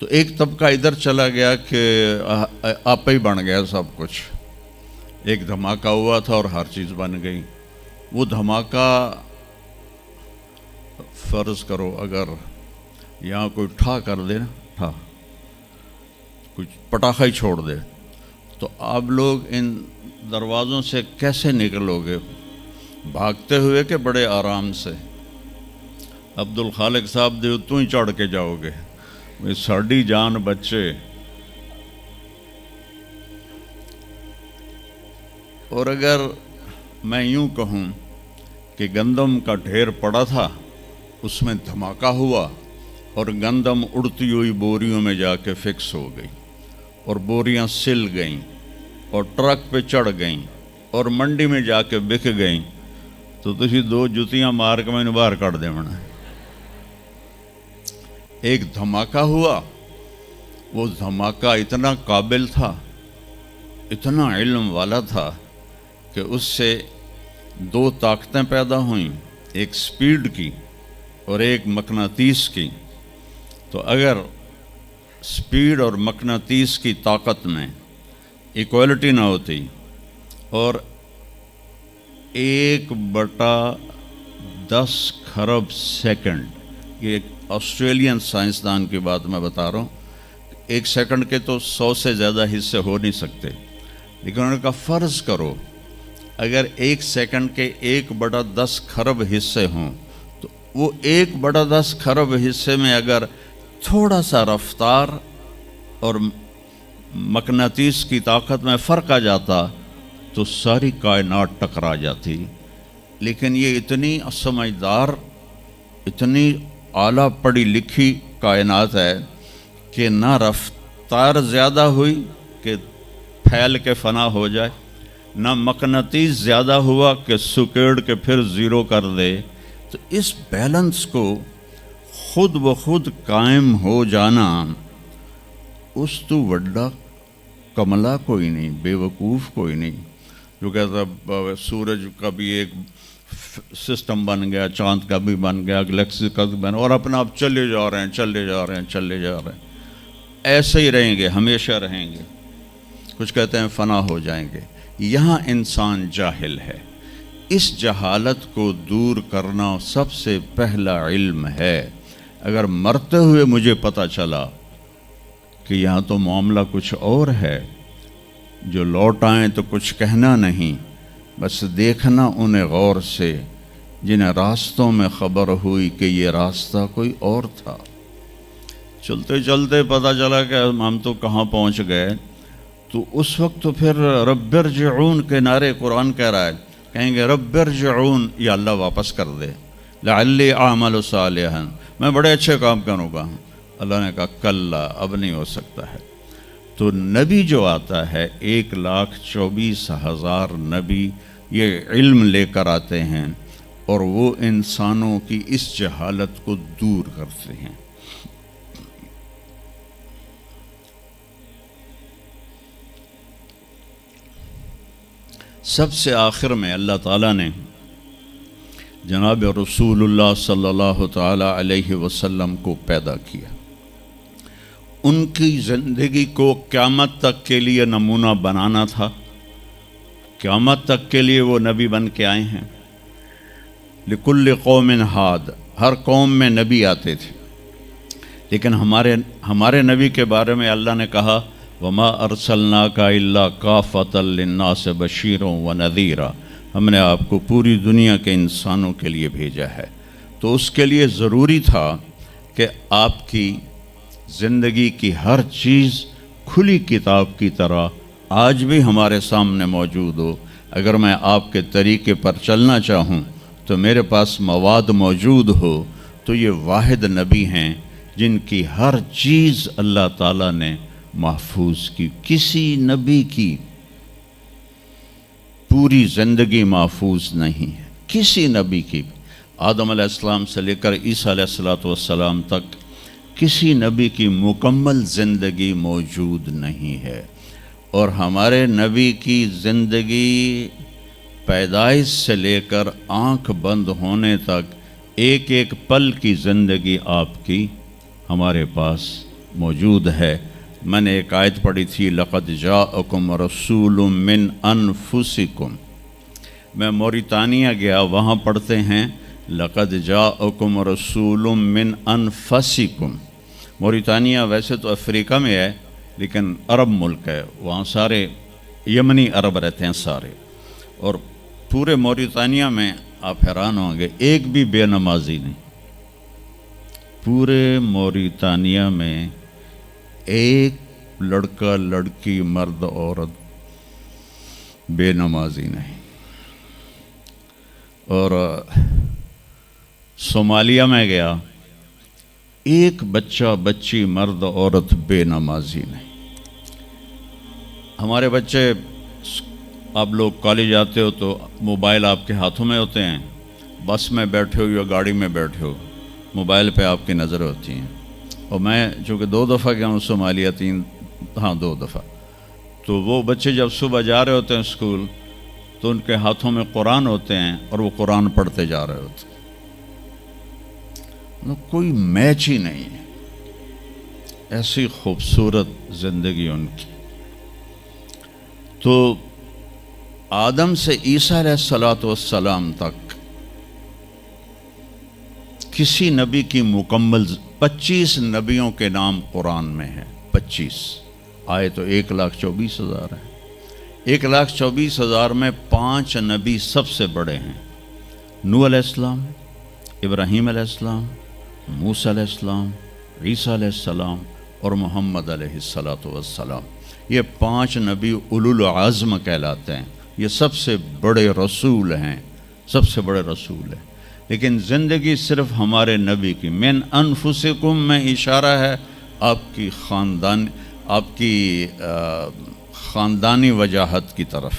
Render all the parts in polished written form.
تو ایک طبقہ ادھر چلا گیا کہ آپ ہی بن گیا سب کچھ. ایک دھماکہ ہوا تھا اور ہر چیز بن گئی. وہ دھماکہ فرض کرو اگر یہاں کوئی ٹھا کر دے نا، ٹھا کچھ پٹاخہ ہی چھوڑ دے، تو آپ لوگ ان دروازوں سے کیسے نکلو گے؟ بھاگتے ہوئے کہ بڑے آرام سے؟ عبد الخالق صاحب دے تو ہی چڑھ کے جاؤ گے، ساڑی جان بچے. اور اگر میں یوں کہوں کہ گندم کا ڈھیر پڑا تھا، اس میں دھماکہ ہوا اور گندم اڑتی ہوئی بوریوں میں جا کے فکس ہو گئی اور بوریاں سل گئیں اور ٹرک پہ چڑھ گئیں اور منڈی میں جا کے بک گئیں، تو تسی دو جتیاں مار کے میں نے باہر کر دے منا. ایک دھماکہ ہوا، وہ دھماکہ اتنا قابل تھا، اتنا علم والا تھا کہ اس سے دو طاقتیں پیدا ہوئیں، ایک سپیڈ کی اور ایک مقناطیس کی. تو اگر سپیڈ اور مقناطیس کی طاقت میں ایکوالٹی نہ ہوتی اور 1/10 خرب سیکنڈ، یہ ایک آسٹریلین سائنسدان کی بات میں بتا رہا ہوں، ایک سیکنڈ کے تو 100 سے زیادہ حصے ہو نہیں سکتے، لیکن انہوں نے کہا فرض کرو اگر ایک سیکنڈ کے 1/10 خرب حصے ہوں، تو وہ 1/10 خرب حصے میں اگر تھوڑا سا رفتار اور مقناطیس کی طاقت میں فرق آ جاتا تو ساری کائنات ٹکرا جاتی. لیکن یہ اتنی سمجھدار، اتنی اعلیٰ پڑھی لکھی کائنات ہے کہ نہ رفتار زیادہ ہوئی کہ پھیل کے فنا ہو جائے، نہ مقناطیس زیادہ ہوا کہ سکیڑ کے پھر زیرو کر دے. تو اس بیلنس کو خود بخود قائم ہو جانا، اس تو وڈا کملا کوئی نہیں، بے وقوف کوئی نہیں جو کہتا سورج کا بھی ایک سسٹم بن گیا، چاند کا بھی بن گیا، گلیکسی کا بھی بن گیا، اور اپنا آپ چلے جا رہے ہیں چلے جا رہے ہیں چلے جا رہے ہیں، ایسے ہی رہیں گے، ہمیشہ رہیں گے. کچھ کہتے ہیں فنا ہو جائیں گے. یہاں انسان جاہل ہے. اس جہالت کو دور کرنا سب سے پہلا علم ہے. اگر مرتے ہوئے مجھے پتہ چلا کہ یہاں تو معاملہ کچھ اور ہے، جو لوٹ آئیں تو کچھ کہنا نہیں، بس دیکھنا انہیں غور سے جنہیں راستوں میں خبر ہوئی کہ یہ راستہ کوئی اور تھا. چلتے چلتے پتہ چلا کہ ہم تو کہاں پہنچ گئے. تو اس وقت تو پھر رب ارجعون کے نعرے قرآن کہہ رہا ہے، کہیں گے رب ارجعون، یا اللہ واپس کر دے، لعلی اعمل صالحا، میں بڑے اچھے کام کروں گا. اللہ نے کہا کلا، اب نہیں ہو سکتا ہے. تو نبی جو آتا ہے 1,24,000 نبی یہ علم لے کر آتے ہیں اور وہ انسانوں کی اس جہالت کو دور کرتے ہیں. سب سے آخر میں اللہ تعالیٰ نے جناب رسول اللہ صلی اللہ تعالیٰ علیہ وسلم کو پیدا کیا. ان کی زندگی کو قیامت تک کے لیے نمونہ بنانا تھا. قیامت تک کے لیے وہ نبی بن کے آئے ہیں. لکل قوم ہاد، ہر قوم میں نبی آتے تھے، لیکن ہمارے نبی کے بارے میں اللہ نے کہا وما ارسلناک الا کافۃ للناس بشیرا ونذیرا، ہم نے آپ کو پوری دنیا کے انسانوں کے لیے بھیجا ہے. تو اس کے لیے ضروری تھا کہ آپ کی زندگی کی ہر چیز کھلی کتاب کی طرح آج بھی ہمارے سامنے موجود ہو. اگر میں آپ کے طریقے پر چلنا چاہوں تو میرے پاس مواد موجود ہو. تو یہ واحد نبی ہیں جن کی ہر چیز اللہ تعالیٰ نے محفوظ کی. کسی نبی کی پوری زندگی محفوظ نہیں ہے، کسی نبی کی. آدم علیہ السلام سے لے کر عیسیٰ علیہ السلام تک کسی نبی کی مکمل زندگی موجود نہیں ہے. اور ہمارے نبی کی زندگی پیدائش سے لے کر آنکھ بند ہونے تک ایک ایک پل کی زندگی آپ کی ہمارے پاس موجود ہے۔ میں نے ایک آیت پڑھی تھی لقد جاءکم رسول من انفسکم، میں موریتانیہ گیا، وہاں پڑھتے ہیں لقد جاءکم رسول من انفسکم۔ موریتانیہ ویسے تو افریقہ میں ہے لیکن عرب ملک ہے، وہاں سارے یمنی عرب رہتے ہیں سارے، اور پورے موریتانیہ میں آپ حیران ہوں گے ایک بھی بے نمازی نہیں، پورے موریتانیہ میں ایک لڑکا لڑکی مرد عورت بے نمازی نہیں۔ اور صومالیہ میں گیا، ایک بچہ بچی مرد عورت بے نمازی نہیں۔ ہمارے بچے، آپ لوگ کالج آتے ہو تو موبائل آپ کے ہاتھوں میں ہوتے ہیں، بس میں بیٹھے ہو یا گاڑی میں بیٹھے ہو موبائل پہ آپ کی نظر ہوتی ہیں۔ اور میں چونکہ 2 دفعہ گیا ہوں صومالیہ، 2 دفعہ، تو وہ بچے جب صبح جا رہے ہوتے ہیں اسکول تو ان کے ہاتھوں میں قرآن ہوتے ہیں اور وہ قرآن پڑھتے جا رہے ہوتے ہیں، کوئی میچ ہی نہیں ہے، ایسی خوبصورت زندگی ان کی۔ تو آدم سے عیسیٰ علیہ السلام تک کسی نبی کی مکمل 25 نبیوں کے نام قرآن میں ہیں، 25 آئے تو 1,24,000 ہیں۔ 1,24,000 میں 5 نبی سب سے بڑے ہیں، نوح علیہ السلام، ابراہیم علیہ السلام، موسیٰ علیہ السلام، عیسیٰ علیہ السلام اور محمد علیہ السلام۔ یہ 5 نبی اولو العزم کہلاتے ہیں، یہ سب سے بڑے رسول ہیں، سب سے بڑے رسول ہیں۔ لیکن زندگی صرف ہمارے نبی کی، من انفسکم میں اشارہ ہے آپ کی خاندانی وجاہت کی طرف،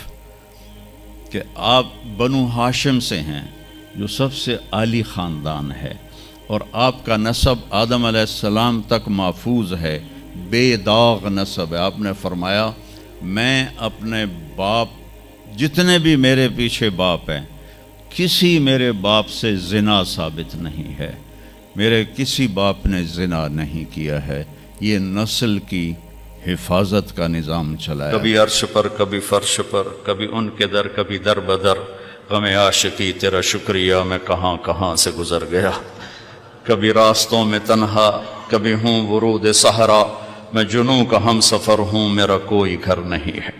کہ آپ بنو ہاشم سے ہیں جو سب سے عالی خاندان ہے، اور آپ کا نسب آدم علیہ السلام تک محفوظ ہے، بے داغ نسب ہے۔ آپ نے فرمایا میں اپنے باپ، جتنے بھی میرے پیچھے باپ ہیں، کسی میرے باپ سے زنا ثابت نہیں ہے، میرے کسی باپ نے زنا نہیں کیا ہے۔ یہ نسل کی حفاظت کا نظام چلایا، کبھی عرش پر کبھی فرش پر، کبھی ان کے در کبھی در بدر، غم عاشقی تیرا شکریہ میں کہاں کہاں سے گزر گیا، کبھی راستوں میں تنہا کبھی ہوں ورود صحرا، میں جنوں کا ہم سفر ہوں میرا کوئی گھر نہیں ہے۔